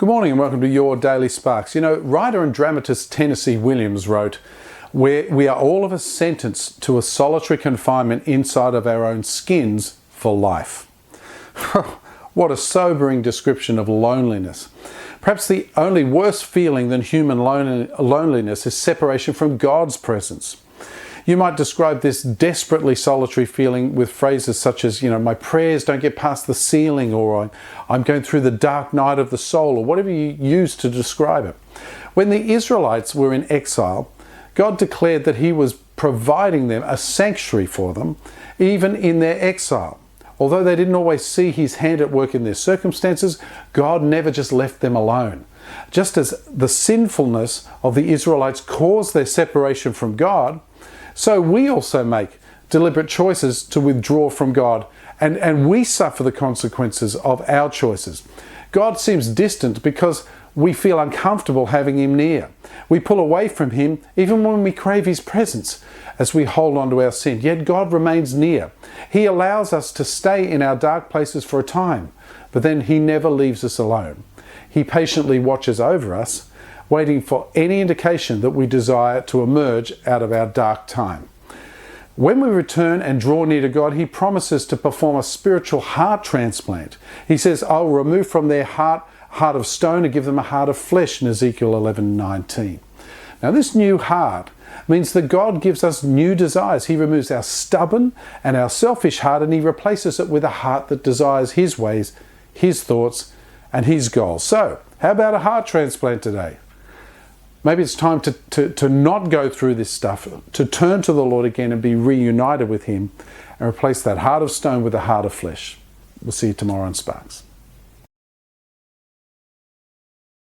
Good morning and welcome to Your Daily Sparks. You know, writer and dramatist Tennessee Williams wrote, we are all of us sentenced to a solitary confinement inside of our own skins for life." What a sobering description of loneliness. Perhaps the only worse feeling than human loneliness is separation from God's presence. You might describe this desperately solitary feeling with phrases such as, my prayers don't get past the ceiling, or I'm going through the dark night of the soul, or whatever you use to describe it. When the Israelites were in exile, God declared that He was providing them a sanctuary for them, even in their exile. Although they didn't always see His hand at work in their circumstances, God never just left them alone. Just as the sinfulness of the Israelites caused their separation from God, so we also make deliberate choices to withdraw from God, and we suffer the consequences of our choices. God seems distant because we feel uncomfortable having Him near. We pull away from Him even when we crave His presence as we hold on to our sin. Yet God remains near. He allows us to stay in our dark places for a time, but then He never leaves us alone. He patiently watches over us, waiting for any indication that we desire to emerge out of our dark time. When we return and draw near to God, He promises to perform a spiritual heart transplant. He says, "I will remove from their heart of stone and give them a heart of flesh," in Ezekiel 11:19. Now this new heart means that God gives us new desires. He removes our stubborn and our selfish heart, and He replaces it with a heart that desires His ways, His thoughts, and His goals. So, how about a heart transplant today? Maybe it's time to not go through this stuff, to turn to the Lord again and be reunited with Him and replace that heart of stone with a heart of flesh. We'll see you tomorrow on Sparks.